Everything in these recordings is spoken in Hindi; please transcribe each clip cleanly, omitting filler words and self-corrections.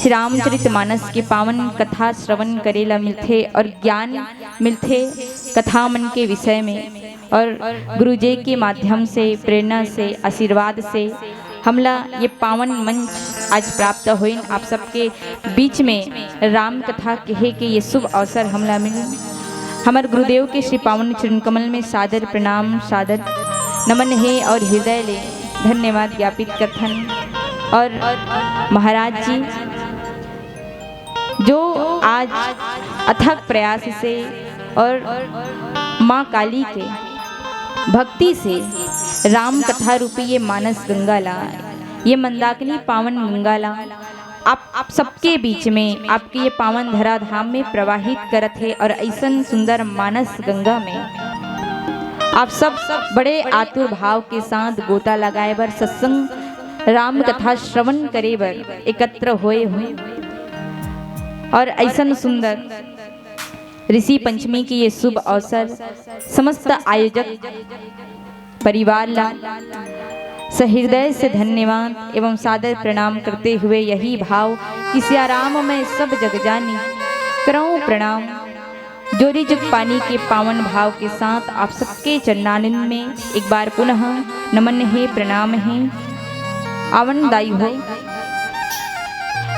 श्री रामचरितमानस के पावन कथा श्रवण करेला मिलथे और ज्ञान मिलथे कथा मन के विषय में। और गुरुजी के माध्यम से, प्रेरणा से, आशीर्वाद से हमला ये पावन मंच आज प्राप्त हुई। आप सबके बीच में राम कथा कहे के ये शुभ अवसर हमला मिले। हमारे गुरुदेव के श्री पावन चरण कमल में सादर प्रणाम, सादर नमन है और हृदय ले धन्यवाद ज्ञापित कथन। और महाराज जी जो आज अथक प्रयास से और माँ काली के भक्ति से राम कथा रूपी ये मानस गंगा ला, ये मंदाकिनी पावन गंगा ला आप सबके बीच में आपके ये पावन धरा धाम में प्रवाहित करत है। और ऐसन सुंदर मानस गंगा में आप सब बड़े आतुर भाव के साथ गोता लगाए बर, सत्संग राम कथा श्रवण करे बर एकत्र होए हुए। और ऐसन सुंदर ऋषि पंचमी की ये शुभ अवसर समस्त आयोजक परिवार ला सहृदय से धन्यवाद एवं सादर प्रणाम करते हुए यही भाव कि सियाराम में सब जग जानी करऊं प्रणाम। जोरी जुग पानी के पावन भाव के साथ आप सबके चरणानंद में एक बार पुनः नमन है, प्रणाम है, आनंददायी हो।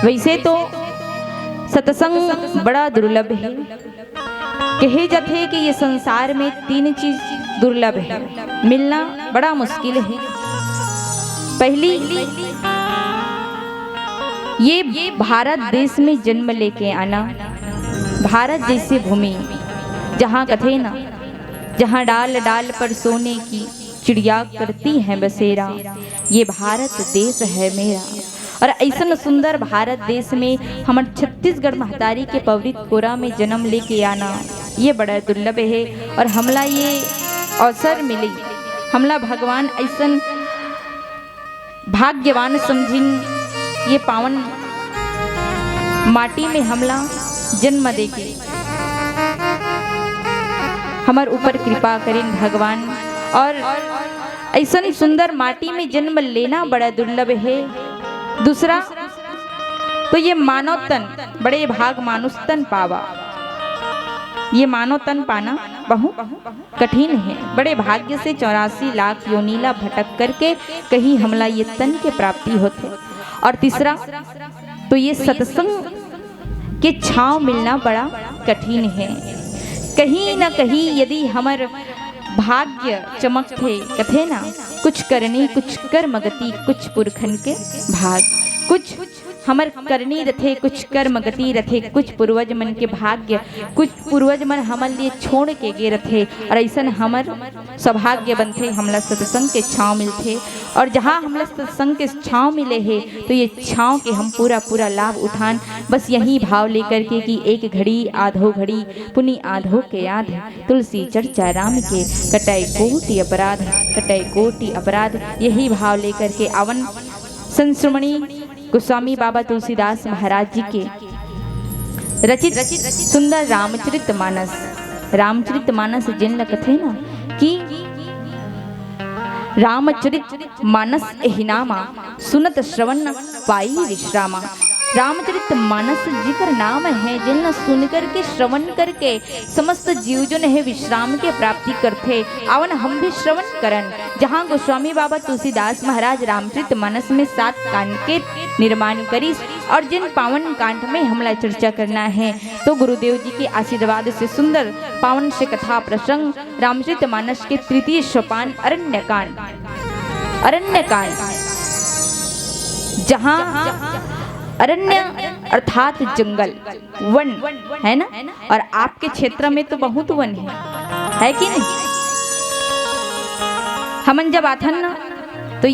वैसे तो सत्संग बड़ा दुर्लभ है। कहे जाते कि ये संसार में तीन चीज दुर्लभ है, मिलना बड़ा मुश्किल है। पहली, ये भारत देश में जन्म लेके आना, भारत जैसे भूमि जहाँ कथे ना, जहाँ डाल डाल पर सोने की चिड़िया करती है बसेरा, ये भारत देश है मेरा। और ऐसा सुंदर भारत देश में हमारे छत्तीसगढ़ महतारी के पवित्र कोरा में जन्म लेके आना ये बड़ा दुर्लभ है। और हमला ये अवसर मिली, हमला भगवान ऐसा भाग्यवान समझिन ये पावन माटी में हमला जन्म देके हमार ऊपर कृपा करें भगवान। और ऐसा सुंदर माटी में जन्म लेना बड़ा दुर्लभ है। दूसरा तो ये मानव तन, बड़े भाग मानुष तन पावा, ये मानव तन पाना बहुत कठिन है। बड़े भाग्य से 84 लाख योनीला भटक करके कहीं हमला ये तन के प्राप्ति होते। और तीसरा तो ये सत्संग के छांव मिलना बड़ा कठिन है। कहीं ना कहीं यदि हमार भाग्य चमक थे, कथे ना कुछ करनी कुछ कर्मगति, कुछ पुरखन के भाग, कुछ हमर करनी रथे, कुछ कर्मगति रथे, कुछ पूर्वज मन के भाग्य, कुछ पूर्वज मन हमर लिए छोड़ के गे रथे। और ऐसा हमर सौभाग्य बनते हमला सत्संग के छाँव मिलते। और जहाँ हमला सत्संग के छाँव मिले हैं तो ये छाँव के हम पूरा लाभ उठान। बस यही भाव लेकर के कि एक घड़ी आधो घड़ी पुनि आधो के याद, तुलसी चर्चा राम के कटाई कोटि अपराध, कटाई कोटि अपराध। यही भाव लेकर के आवन संश्रमणी गोस्वामी बाबा तुलसीदास महाराज जी के रचित सुंदर रामचरितमानस, रामचरितमानस जिन कथे ना कि रामचरितमानस एहिनामा सुनत श्रवण पाई विश्रामा। रामचरितमानस जिकर नाम है जिन सुन करके श्रवण करके समस्त जीवजन है विश्राम के प्राप्ति करते। आवन हम भी श्रवण करन। जहाँ गोस्वामी बाबा तुलसीदास महाराज रामचरितमानस में 7 कांड के निर्माण करी और जिन पावन कांड में हमला चर्चा करना है तो गुरुदेव जी के आशीर्वाद से सुंदर पावन से कथा प्रसंग रामचरितमानस के तृतीय सोपान अरण्यकांड, अरण्यकांड जहाँ अरण्य अर्थात जंगल, वन है ना। और आपके क्षेत्र में तो बहुत वन है कि नहीं। हमन जब आथन ना तो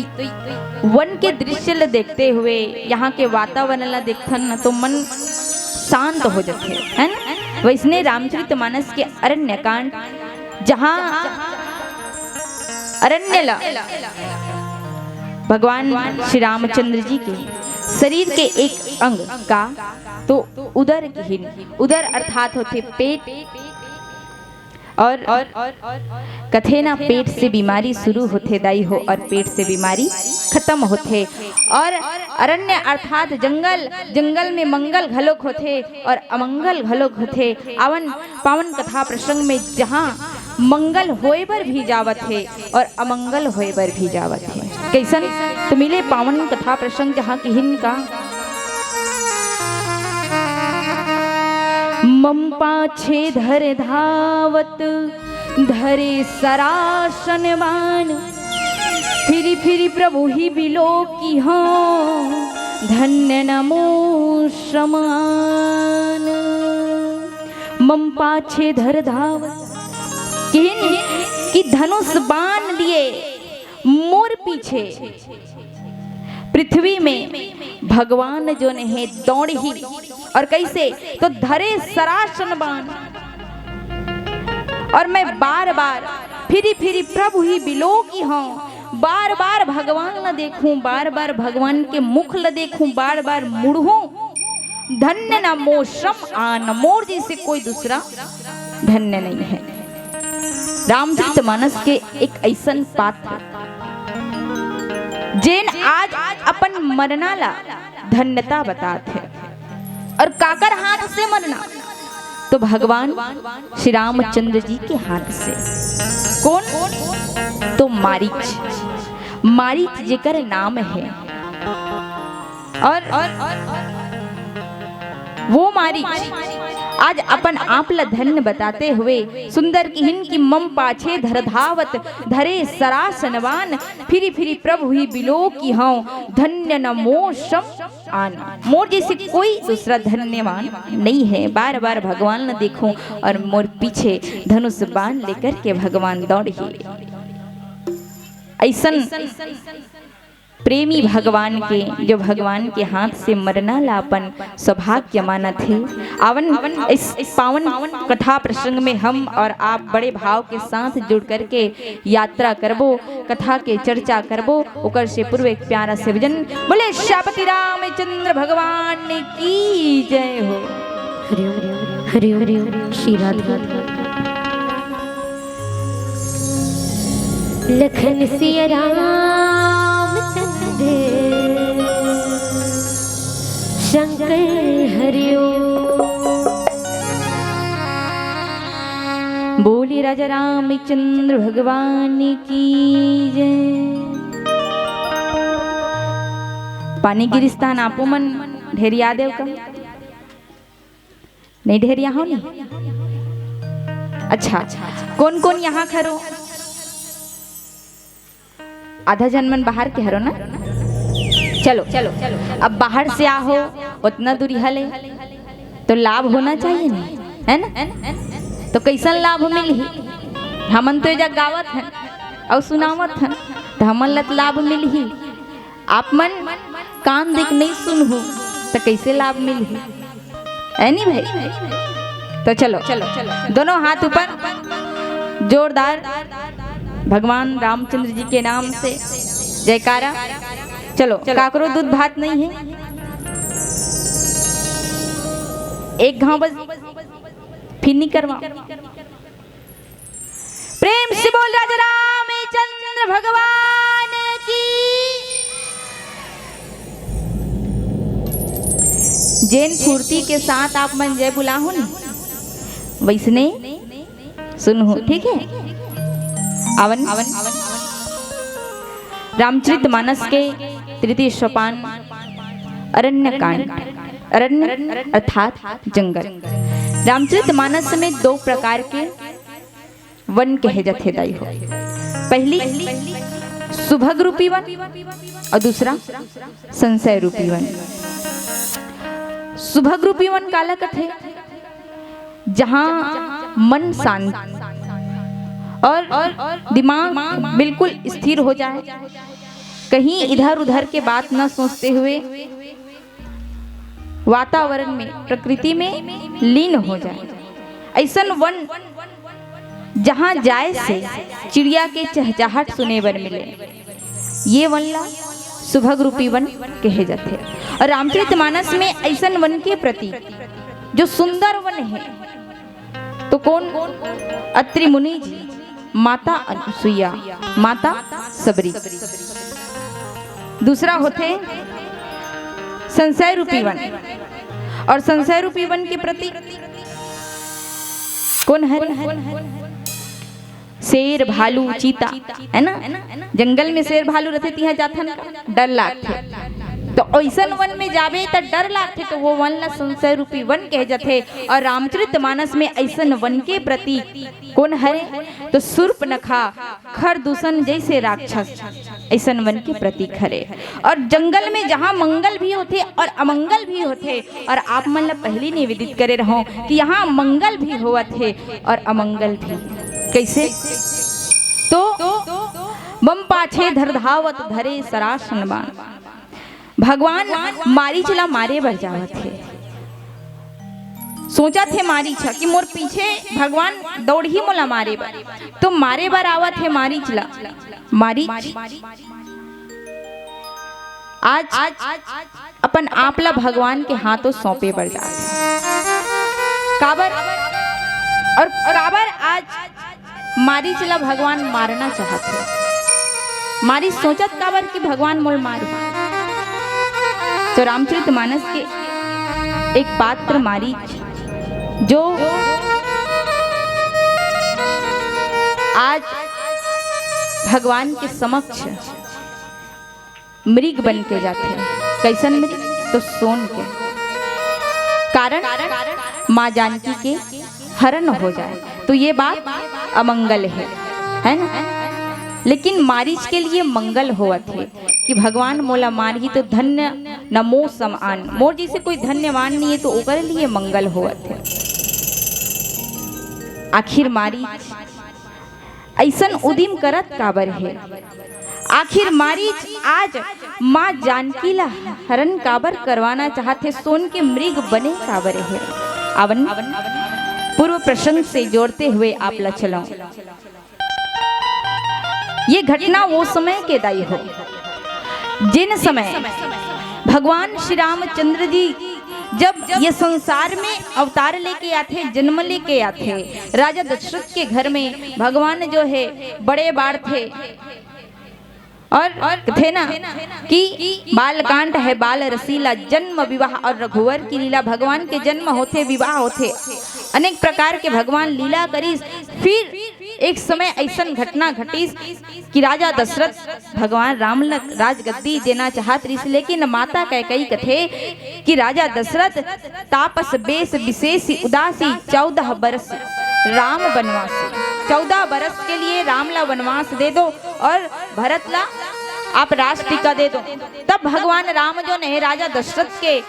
वन के दृश्य देखते हुए, यहाँ के वातावरण ला देखथन ना तो मन शांत हो जाते है ना। वैसने रामचरितमानस के अरण्यकांड जहाँ अरण्य ला भगवान श्री रामचंद्र जी के शरीर के एक अंग का तो उदर की, उदर अर्थात होते पेट, और कथे ना पेट से बीमारी शुरू होते दाई हो और पेट से बीमारी खत्म होते। और अरण्य अर्थात जंगल, जंगल में मंगल घलोक होते और अमंगल घलोक होते। आवन पावन कथा प्रसंग में जहाँ मंगल होए बर भी जावत है और अमंगल होए बर भी जावत है। कैसन तो मिले पावन कथा प्रसंग जहाँ किहिन का मम पाछे धर धावत धरे सरासनवान फिरी फिरी प्रभु ही बिलो की हो धन्य नमो समान। मम पाछे धर धावत कि धनुष बाण लिए मोर पीछे पृथ्वी में भगवान जो ने दौड़ ही और कैसे तो धरे सरासन बाण और मैं बार बार फिरी फिरी प्रभु ही बिलो की हूँ। बार बार भगवान न देखूं, बार बार भगवान के मुख ल देखूं, बार बार मुड़ूं। धन्य न मोशम आन, मोर जैसे कोई दूसरा धन्य नहीं है। रामचरितमानस के एक ऐसन पात्र जेन आज अपन मरना ला धन्यता बताते हैं। और काकर हाथ से मरना तो भगवान श्री रामचंद्र जी के हाथ से। कौन तो मारीच, मारीच जेकर नाम है। और वो मारीच आज अपन आप ला धन्य बताते हुए सुंदर किहिन की मम पाछे धर धावत धरे सरासनवान फिरी फिरी प्रभु ही बिलो की हूँ धन्य न मोशम आन। मोर जैसे कोई दूसरा धन्यवान नहीं है। बार बार भगवान न देखूं और मोर पीछे धनुष बाण लेकर के भगवान दौड़ ही। ऐसन प्रेमी भगवान के जो भगवान के हाथ से मरना लापन सौभाग्य माना थे। आवन इस पावन कथा प्रसंग में हम और आप बड़े भाव के साथ जुड़ करके यात्रा करबो, कथा के चर्चा करबो। ओकर से पूर्व एक प्यारा से भजन बोले श्यापति रामचंद्र भगवान की जय हो। हरि हरि श्री राधे लखन सिया रामचंद्र शंकर हरिओ। बोली राजा रामचंद्र भगवान की जय। पानी गिरिस्तान आपो मन ढेरिया देव का नहीं ढेरिया हो नहीं। अच्छा कौन कौन यहाँ खरो? आधा जन्मन बाहर के हरो ना। चलो चलो अब बाहर से आओ उतना दूरी हले तो लाभ होना चाहिए ना, है ना। तो कैसन लाभ मिली? हमन तो एजा गावत हैं और सुनावत हैं तो हमन लत लाभ मिली। आप मन कान देख नहीं सुनहु तो कैसे लाभ मिली है नहीं भाई। तो चलो चलो दोनों हाथ ऊपर जोरदार भगवान रामचंद्र जी के नाम से जयकारा। चलो काकरो दूध भात नहीं है। एक घाव बस फिर नहीं करवा। प्रेम से बोल राजा रामचंद्र भगवान की। जैन फूर्ति के साथ आप मन जय बुलाहो न वैसने सुनो, ठीक है। आवन रामचरितमानस के तृतीय सोपान अरण्य कांड। अरण्य अर्थात जंगल। रामचरितमानस में दो प्रकार के वन कहे जाते दाई हो। पहली सुभग रूपी वन और दूसरा संशय रूपी वन। सुभग रूपी वन काला कथे जहां मन शांत और दिमाग बिल्कुल स्थिर हो जाए, कहीं इधर उधर के बात न सोचते हुए वातावरण में प्रकृति में लीन हो जाए। ऐसन वन जहां जाए से चिड़िया के चहचहाट सुने बर मिले, ये वन ला सुभग रूपी वन कहे जाते। और रामचरितमानस में ऐसन वन के प्रति जो सुंदर वन है तो तो कौन? अत्रि मुनि जी, माता अनुसुईया, माता सबरी। दूसरा होते संशय रूपी वन, और संशय रूपी वन के प्रति कौन है? शेर, भालू, चीता, है ना? जंगल में शेर भालू रहते तिहा जाथन डर लागथे, तो ऐसन वन में जावे तो डर लागथे, तो वो वन ला संशय रूपी वन कहे जाथे। और रामचरितमानस में ऐसन वन के प्रति कौन हरे? तो शूर्पणखा, खरदूषण जैसे राक्षस ऐसन वन के प्रतीक हरे। और जंगल में जहाँ मंगल भी होते और अमंगल भी होते, और आप मन ला पहले निवेदित करे रहो कि यहाँ मंगल भी हुआ थे और अमंगल भी। कैसे? तो बम पाछे धरधावत धरे सरासन बाण, भगवान मारीचला मारे बर जावत थे। सोचा थे मारीचा कि मोर पीछे भगवान दौड़ी मोला मारे बर, तो मारे बर आवत है मारीचला। मारीच आज अपन आपला भगवान के हाथों सौंपे बर जाते। काबर और काबर आज मारीचला भगवान मारना चाहते। मारी सोचत काबर कि भगवान मोल मारू। तो रामचरितमानस के एक पात्र मारीच, जो आज भगवान के समक्ष मृग बन के जाते हैं। कैसन मृग? तो सोन के कारण माँ जानकी के हरण हो जाए, तो ये बात अमंगल है ना? लेकिन मारीच के लिए मंगल हुआ थे कि भगवान मोला मारही तो धन्य नमो समान, मोर जैसे कोई धन्यवान नहीं है, तो ओकर लिए मंगल हुआ थे। आखिर मारीच ऐसन उदिम करत काबर है? आखिर मारीच आज माँ जानकी ला हरण काबर करवाना चाहते? सोन के मृग बने काबर है? अवन पूर्व प्रसंग से जोड़ते हुए आप ला चलाओ। ये घटना वो समय के दाई हो जिन समय भगवान श्री रामचंद्र जी जब ये संसार में अवतार लेके आते, जन्म लेके आते, राजा दशरथ के घर में भगवान जो है बड़े बार थे, और थे ना कि बालकांड है बाल रसीला, जन्म विवाह और रघुवर की लीला। भगवान के जन्म होते, विवाह होते, अनेक प्रकार के भगवान लीला करीस। फिर एक समय ऐसा घटना घटीस कि राजा दशरथ भगवान राम राजगद्दी देना चाहत रही, लेकिन माता कैकेयी कथे कि राजा दशरथ तापस बेस विशेष उदासी 14 बरस राम वनवासी, 14 बरस के लिए राम ला वनवास दे दो और भरत ला आप राज टीका दे दो। तब भगवान राम जो ने राजा दशरथ के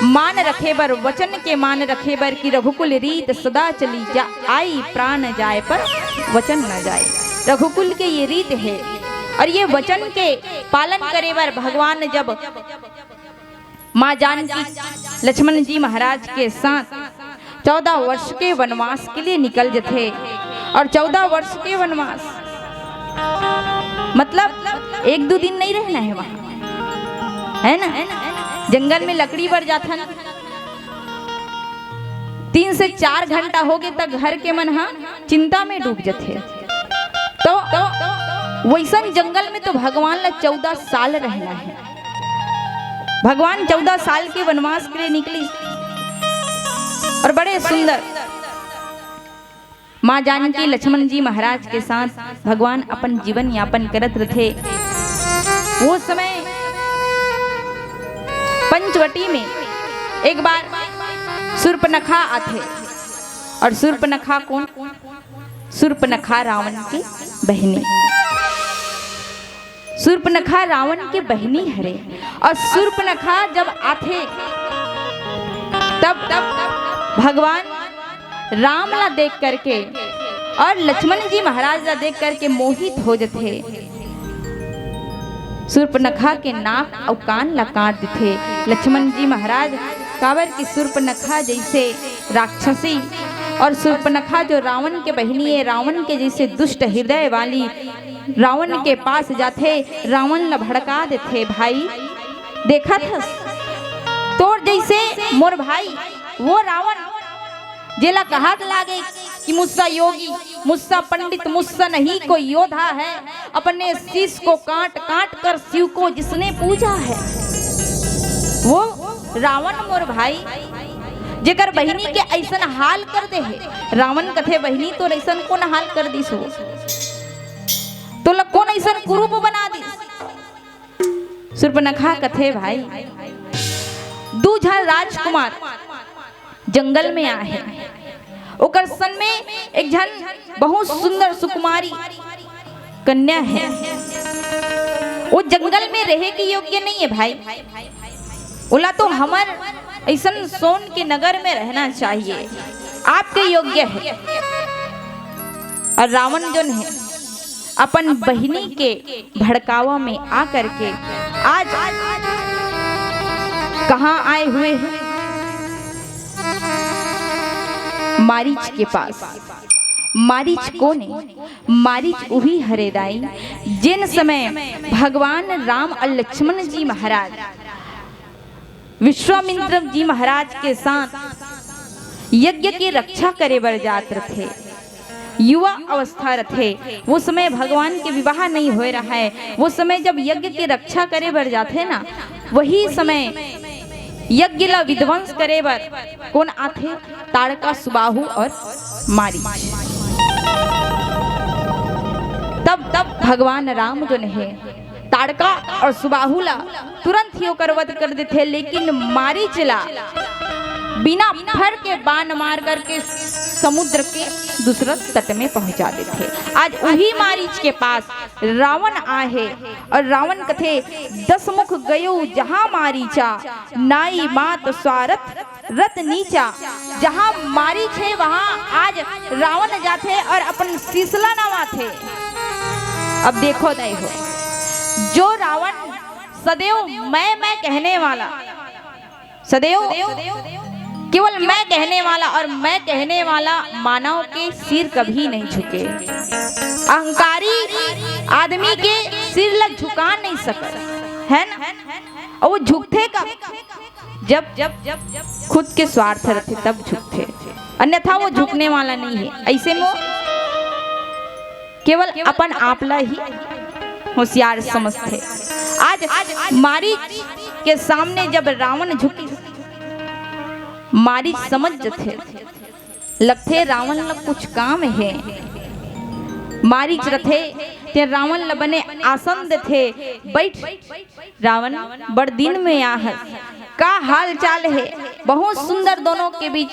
मान रखे बर, वचन के मान रखे बर कि रघुकुल रीत सदा चली जा आई, प्राण जाए पर वचन न जाए। रघुकुल के ये रीत है, और ये वचन के पालन करे बर भगवान जब माँ जानकी लक्ष्मण जी महाराज के साथ 14 वर्ष के वनवास के लिए निकल जाते। और 14 वर्ष के वनवास मतलब 1-2 दिन नहीं रहना है वहां, है ना? जंगल में लकड़ी बढ़ जाता ना, 3 से 4 घंटा हो गए तक घर के मन चिंता में डूब जाते। तो वैसन जंगल में तो भगवान ला 14 साल रहना है। भगवान 14 साल के वनवास के लिए निकली, और बड़े सुंदर माँ जानकी लक्ष्मण जी महाराज के साथ भगवान अपन जीवन यापन करत रहे। वो समय पंचवटी में एक बार शूर्पणखा आते, और शूर्पणखा कौन? शूर्पणखा रावण की बहनी। शूर्पणखा रावण की बहनी हरे। और शूर्पणखा जब आते तब भगवान राम ला देख करके और लक्ष्मण जी महाराज ला देख करके मोहित हो जाते। शूर्पणखा के नाक और कान ला काट देते लक्ष्मण जी महाराज। काबर की शूर्पणखा जैसे राक्षसी, और शूर्पणखा जो रावण के बहनी है, रावण के जैसे दुष्ट हृदय वाली, रावण के पास जाते, रावण ला भड़का देते। भाई देखा था तोर जैसे मोर भाई वो रावण जेला कहात लागे कि मुझसा योगी, मुझसा पंडित, मुझसा नहीं कोई योद्धा है, अपने शीश को काट काट कर शिव को जिसने पूजा है, वो रावण मोर भाई जेकर बहिनी के ऐसन हाल कर दे है। रावण कथे बहिनी तो ऐसन कौन हाल कर दी सो, तो लग कौन ऐसन कुरूप बना दी। शूर्पणखा कथे भाई दूझा राजकुमार जंगल में आए, ओकर सन में एक जन बहुत सुंदर सुकुमारी कन्या है। वो जंगल में रहे के योग्य नहीं है भाई, बोला तो हमार ऐसन सोन के नगर में रहना चाहिए, आपके योग्य है। और रावण जो है अपन बहिनी के भड़कावा में आकर के आज कहाँ आए हुए हैं, मारीच के पास। मारीच कोने, मारीच उही हरेदाई जिन समय भगवान राम और लक्ष्मण जी महाराज विश्वामित्र जी महाराज के साथ यज्ञ की रक्षा करे बर जात थे, युवा अवस्था रथे। वो समय भगवान के विवाह नहीं हो रहा है, वो समय जब यज्ञ की रक्षा करे बर जाते ना, वही समय यज्ञ ला विध्वंस करे बर कौन आथे, ताड़का, सुबाहु और मारीच। तब भगवान राम जो है ताड़का और सुबाहुला तुरंत ही ओकर वध कर देते, लेकिन मारीचला बिना फर के बाण मार करके समुद्र के दूसरा तट में पहुंचा देते। आज वही मारीच के पास रावण आए और रावण कथे 10 मुख गयो जहां मारीचा, नाई मात स्वारथ रत नीचा। जहां मारीच है वहां आज रावण जाते और अपन सीसला नवा थे। अब देखो दई हो, जो रावण सदैव मैं कहने वाला, सदैव केवल मैं कहने वाला और मैं कहने वाला मानव के सिर कभी नहीं झुके। अहंकारी आदमी के सिर लग झुका नहीं सकता है ना, और वो झुकते कब, जब खुद के स्वार्थ रहते तब झुकते, अन्यथा वो झुकने वाला नहीं है। ऐसे में केवल अपन आपला ही होशियार समझते। आज मारीच के सामने जब रावण झुकी, मारीच समझ थे लगते रावण ल कुछ काम है। मारीच रथे ते रावण ल बने आसन देथे, बैठ रावण बड़ दिन में आह का हाल चाल है। बहुत सुंदर दोनों के बीच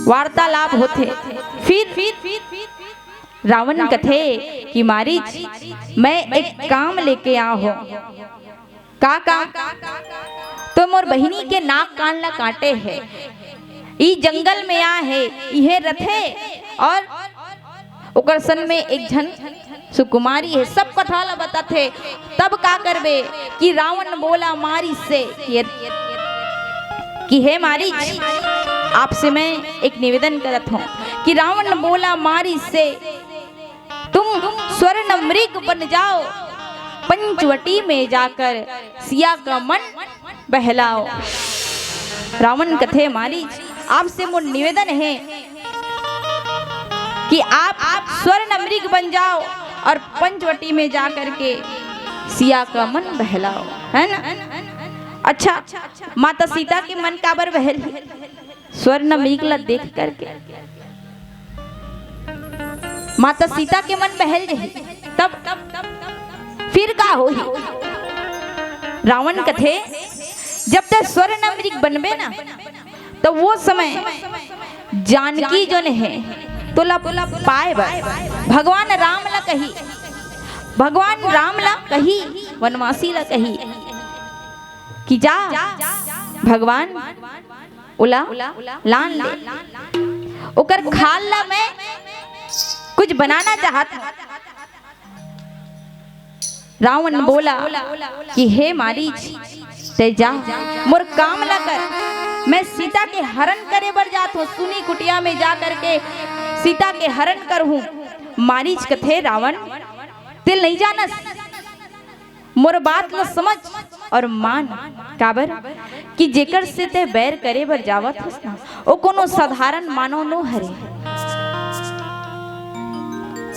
वार्तालाप होते। फिर रावण कथे कि मारीच मैं एक काम लेके आ हो। का काम? तो मोर बहिनी के नाक कान ला काटे है, ई जंगल में आ है, इहे रथे और ओकर सन में एक जन सुकुमारी है। सब कथा ला बताथे। तब का करबे कि रावण बोला मारीच से कि हे मारीच, आपसे मैं एक निवेदन करत हूँ कि रावण बोला मारीच से तुम स्वर्ण मृग बन जाओ, पंचवटी में जाकर सिया का मन बहलाओ। रावण कथे मारीच, आपसे मोर निवेदन है कि आप स्वर्ण मृग बन जाओ और पंचवटी में जाकर के सिया का मन बहलाओ, है ना। अच्छा, माता सीता के मन काबर बहल? स्वर्ण मृग ला देख करके माता सीता के मन बहल रही। तब फिर का होई? रावण कथे जब तक स्वर्ण मृग बनबे ना, तो वो समय जानकी जो है तो ला पाए भगवान राम ला कही, भगवान राम ला कही, वनवासी ला कही कि जा भगवान उला लान ले, ओकर खाल ला मैं कुछ बनाना चाहता। रावण बोला कि हे मारीच, ते जा मोर काम ला कर, मैं सीता के हरण करे बर जात हूँ, सुनी कुटिया में जा करके सीता के हरण कर हूँ। मारीच कथे रावण तिल नहीं जानस, मोर बात न समझ, और मान काबर कि जेकर से ते बैर करे बर जावत हस ना ओ कोनो साधारण मानव नो हरे।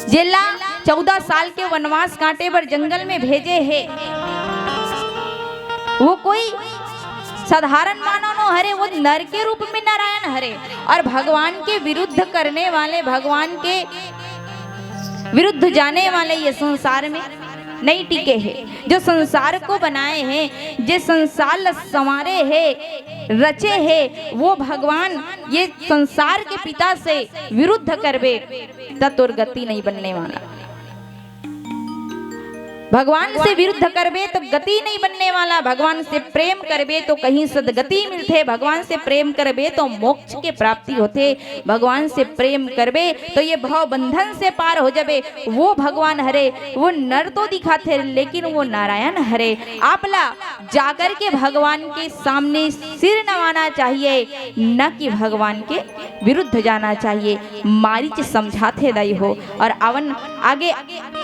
जेला 14 साल के वनवास काटे बर जंगल में भेजे है वो कोई साधारण मानव नो हरे, वो नर के रूप में नारायण हरे और भगवान के विरुद्ध करने वाले, भगवान के विरुद्ध जाने वाले ये संसार में नहीं टिके हैं। जो संसार को बनाए हैं, जो संसार संवारे हैं, रचे हैं, वो भगवान ये संसार के पिता से विरुद्ध करबे तब तोर गति नहीं बनने वाला। भगवान से विरुद्ध करबे तो गति नहीं बनने वाला। भगवान से प्रेम करबे तो कहीं सदगति मिलते, भगवान से प्रेम करबे तो मोक्ष के प्राप्ति होते, भगवान से प्रेम करबे तो ये भव बंधन से पार हो जाबे। वो भगवान हरे, वो नर तो दिखाते लेकिन वो नारायण हरे। आपला जाकर के भगवान के सामने सिर नवाना चाहिए, न कि भगवान के विरुद्ध जाना चाहिए। मारीच समझाते दई हो और अवन आगे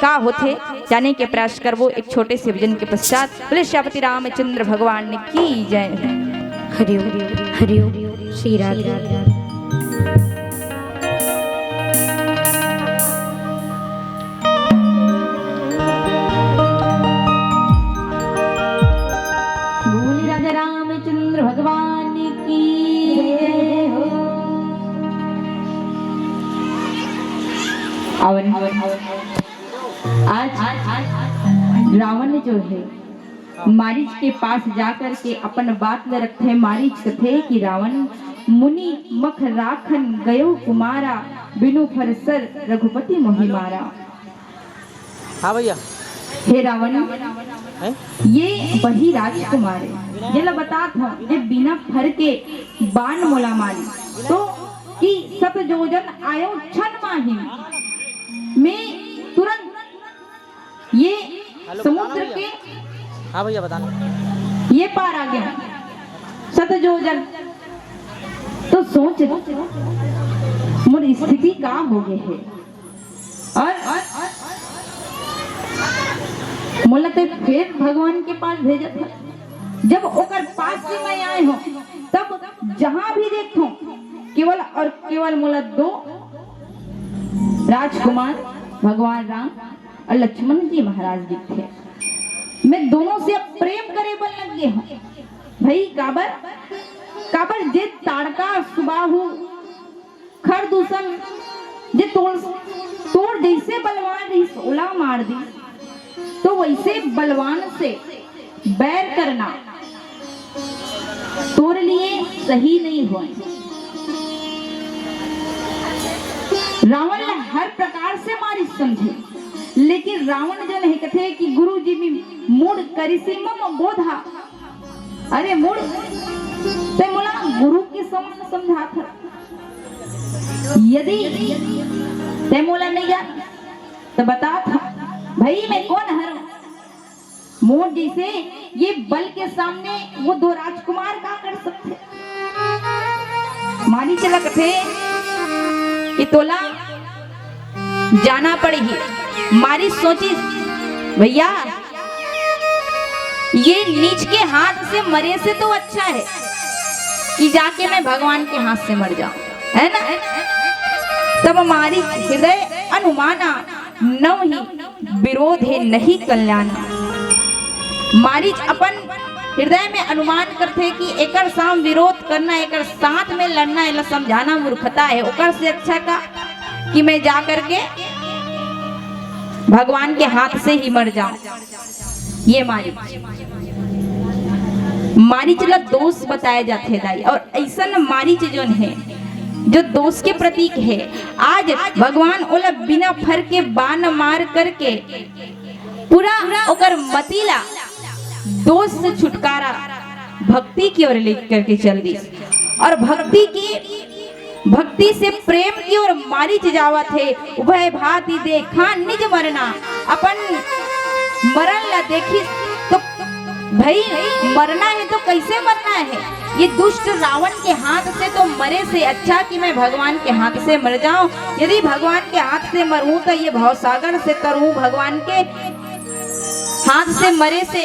का होते जाने के प्रयास करवो। एक छोटे से भजन के पश्चात बोले श्रीपति रामचंद्र भगवान ने की जय। हरि ओम हरि ओम श्री राधे। बोले राजा रामचंद्र भगवान की जय हो। आज रावण जो है मारीच के पास जाकर के अपन बात न रखे। मारीच कथे कि रावण मुनि मख राखन गयो कुमारा, बिनु फरसर रघुपति मोहि मारा। हाँ भैया। हे रावण ये वही राजकुमार है जला बता था जे बिना फर के बाण मोला मारी तो कि सत जोजन आयो क्षण माही में तुरंत ये समुद्र के हाँ भैया बताना ये पार आ गया सतजोजन। तो सोच मोर स्थिति का हो गए है और मोला तो फिर भगवान के पास भेजा था। जब ओकर पास से मैं आए हो तब जहां भी देखो केवल और केवल मोला दो राजकुमार भगवान राम और लक्ष्मण जी महाराज जी थे। मैं दोनों से अब प्रेम करे बन लग गए हूँ भाई। काबर काबर जे ताड़का सुबाहु खरदूषण जे तोड़ जैसे बलवान रही सोला मार दी तो वैसे बलवान से बैर करना तोड़ लिए सही नहीं हुआ। रावण ने हर प्रकार से मारी समझे, लेकिन रावण जन है कथे कि गुरु जी में मूड करिसी मम बोधा। अरे मूड ते मोला गुरु के समान समझा था। यदि ते मोला नहीं जान तो बता था भाई मैं कौन हूं। मोर जैसे ये बल के सामने वो दो राजकुमार का कर सकते। मानी चला कथे कि तोला जाना पड़ेगी। मारी सोची भैया ये नीच के हाथ से मरे से तो अच्छा है कि जाके मैं भगवान के हाथ से मर जाऊं, है ना। तब हमारी हृदय अनुमाना नव ही विरोध है नहीं कल्याण। मारीच अपन हृदय में अनुमान करते कि एकर साम विरोध करना, एकर साथ में लड़ना, एला समझाना मूर्खता है। ओकर से अच्छा का कि मैं जा करके भगवान के हाथ से ही मर जाऊं। ये मारीच ला दोष बताए जाते दाई। और ऐसा न मारीच जो है जो दोष के प्रतीक है। आज भगवान ओला बिना फर के बाण मार करके पूरा ओकर मतीला दोष से छुटकारा भक्ति की ओर लेकर के चल दी। और भक्ति से प्रेम की ओर मारीच जावत है। उभय भांति देखा निज मरना, अपन मरण ला देखी तो भाई मरना है तो कैसे मरना है। ये दुष्ट रावण के हाथ से तो मरे से अच्छा कि मैं भगवान के हाथ से मर जाऊं। यदि भगवान के हाथ से मरूं तो ये भवसागर से तरूं। भगवान के हाथ से मरे से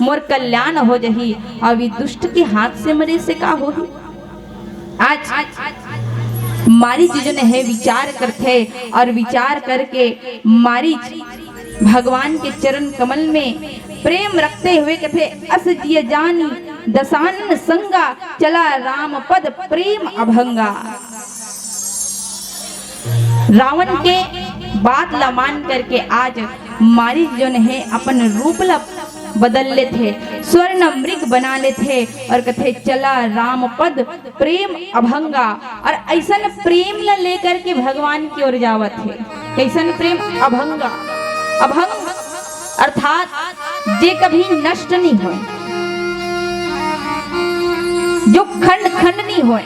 मोर कल्याण हो जही और दुष्ट के हाथ से मरे से का हो। आज मारीच जो है विचार करते और विचार करके मारीच भगवान के चरण कमल में प्रेम रखते हुए कहते अस जिय जानी दसानन संगा चला राम पद प्रेम अभंगा। रावण के बात ला मान करके आज मारीच जो है अपन रूप ला बदल ले थे, स्वर्ण मृग बना ले थे और कथे चला राम पद प्रेम अभंगा। और ऐसा प्रेम ला लेकर के भगवान की ओर जावत है। कैसन प्रेम? अभंगा। अभंग अर्थात जे कभी नष्ट नहीं हो, जो खंड खंड नहीं हो,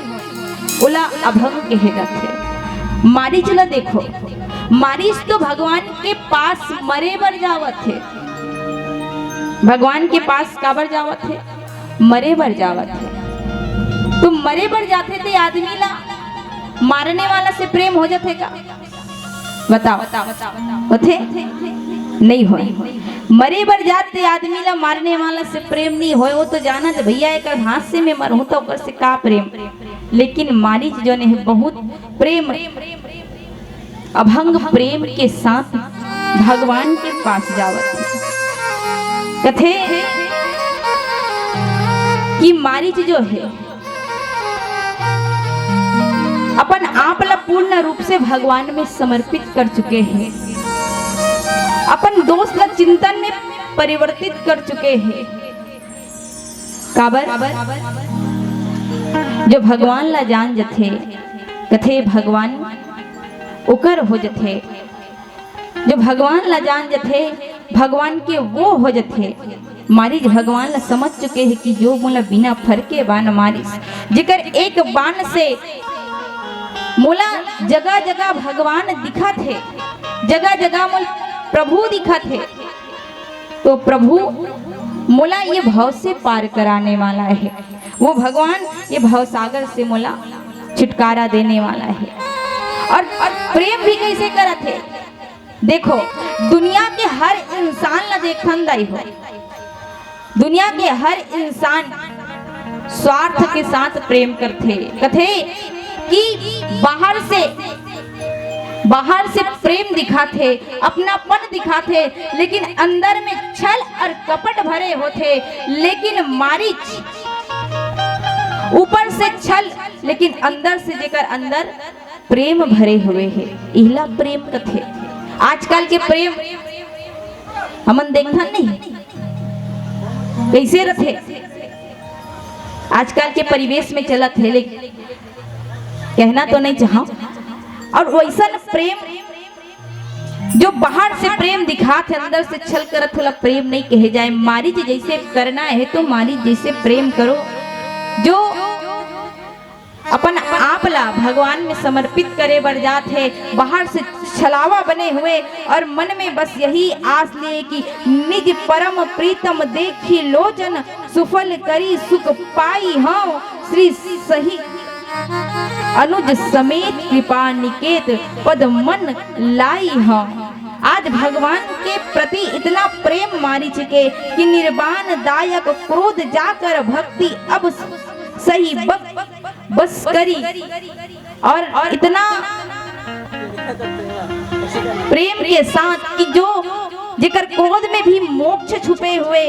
उला अभंग कहे जाते। मारीच ला देखो, मारीच तो भगवान के पास मरे बर जावत है। भगवान के पास काबर जावत है? मरे बर जावत है। तो मरे बर जाते थे आदमी ला मारने वाला से प्रेम हो जाते का? बताओ होते नहीं हो। मरे बर जाते आदमी ला मारने वाला से प्रेम नहीं हो। वो तो जाना तो भैया एक हाथ से मैं मरूं तो ओकर से का प्रेम। लेकिन मारीच जो ने बहुत प्रेम, अभंग प्रेम के साथ भगवान के पास जावत है। कथे कि मारीच जो है अपन आप ला पूर्ण रूप से भगवान में समर्पित कर चुके हैं। अपन दोस्त ला चिंतन में परिवर्तित कर चुके हैं। काबर? जो भगवान ला जान जथे, कथे भगवान उकर हो जथे। जो भगवान ला जान जथे, भगवान के वो हो जथे। मारीच भगवान ला समझ चुके हैं कि जो मोला बिना फरके बाण मारिस। जेकर एक बाण से मोला जगह जगह भगवान दिखा थे, जगह जगह मोल प्रभु दिखा थे। तो प्रभु मोला ये भव से पार कराने वाला है। वो भगवान ये भवसागर से मोला छुटकारा देने वाला है। और प्रेम भी कैसे करा थे? देखो, दुनिया के हर इंसान ला देखन दाई हो। दुनिया के हर इंसान स्वार्थ के साथ प्रेम करते। कथे कि बाहर से प्रेम दिखाते, अपनापन दिखाते, लेकिन अंदर में छल और कपट भरे होते। लेकिन मारीच ऊपर से छल, लेकिन अंदर से जेकर अंदर प्रेम भरे हुए है। इहला प्रेम कथे। आजकल के प्रेम हमन देखना नहीं कैसे रथे। आजकल के परिवेश में चलत है, लेकिन कहना तो नहीं चाहा। और वैसा प्रेम जो बाहर से प्रेम दिखाते, अंदर से छल करत होला, प्रेम नहीं कहे जाए। मारीच जैसे करना है तो मारीच जैसे प्रेम करो। जो अपन आप ला भगवान में समर्पित करे बर जात है, बाहर से छलावा बने हुए और मन में बस यही आस लिए कि निज परम प्रीतम देखी लोचन, सुफल करी सुख पाई हूँ श्री सही अनुज समेत कृपा निकेत पद मन लाई हूँ। आज भगवान के प्रति इतना प्रेम मारीच के कि निर्वाण दायक क्रोध जाकर भक्ति अब सही बस करी। और इतना प्रेम के साथ कि जो जेकर क्रोध में भी मोक्ष छुपे हुए,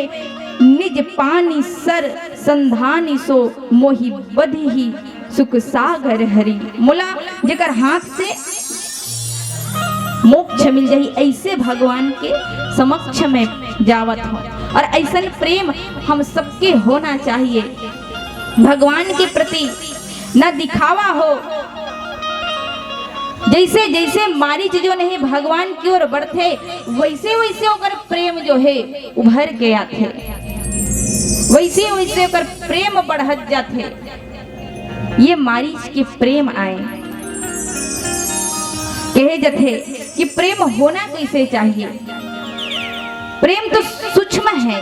निज पानी सर संधानी सो मोहि बधि ही सुख सागर हरि। मोला जेकर हाथ से मोक्ष मिल जाही, ऐसे भगवान के समक्ष में जावत हो। और ऐसा प्रेम हम सबके होना चाहिए। भगवान के प्रति न दिखावा हो। जैसे जैसे मारीच जो नहीं भगवान की ओर बढ़ते, वैसे वैसे ओकर प्रेम जो है उभर के आते, वैसे वैसे ओकर प्रेम बढ़त जाते। ये मारीच के प्रेम आए कहे जथे कि प्रेम होना कैसे चाहिए। प्रेम तो सूक्ष्म है,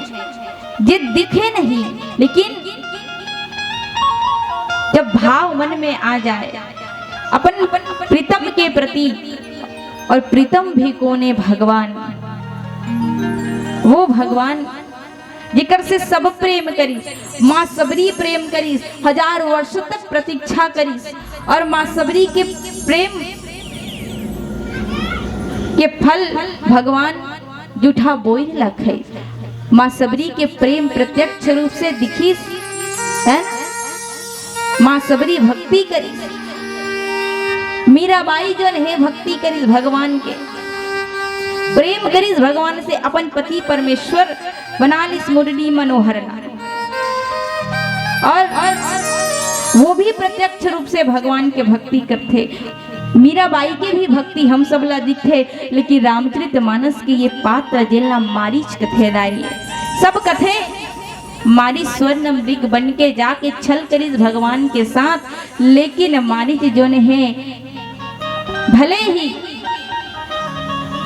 ये दिखे नहीं, लेकिन जब भाव मन में आ जाए अपन प्रीतम के प्रति, और प्रीतम भी कोने भगवान, वो भगवान जिकर से सब प्रेम करीस। माँ सबरी प्रेम करीस, 1000 वर्ष तक प्रतीक्षा करीस। और माँ सबरी के प्रेम के फल भगवान जूठा बोई लखे। माँ सबरी के प्रेम प्रत्यक्ष रूप से दिखीस है। माँ सबरी भक्ति करीस, मीराबाई जो है भक्ति करीस भगवान के, प्रेम करीस भगवान से। अपन पति परमेश्वर बना लिस मुरली मनोहर और वो भी प्रत्यक्ष रूप से भगवान के भक्ति करते। मीराबाई के भी भक्ति हम सब ला दिखे, लेकिन रामचरितमानस के ये पात्र जिला मारीच कथे दाई सब कथे। मारीच स्वर्ण मृग बन के जाके छल करीस भगवान के साथ, लेकिन मारीच जो है भले ही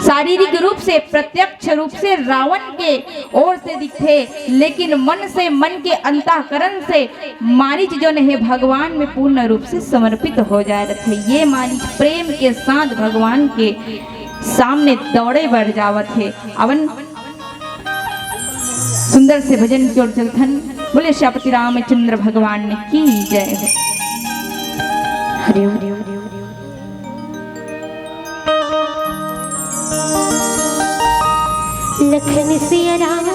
शारीरिक रूप से प्रत्यक्ष रूप से रावण के ओर से दिखे, लेकिन मन से, मन के अंतःकरण से मारीच जो है भगवान में पूर्ण रूप से समर्पित हो जाए रखे। ये मारीच प्रेम के साथ भगवान के सामने दौड़े बढ़ जावत है। अवन सुंदर से भजन की ओर चलथन। बोले श्यापति रामचंद्र भगवान ने की जय। हरिओम हरिओम लखन सिया राम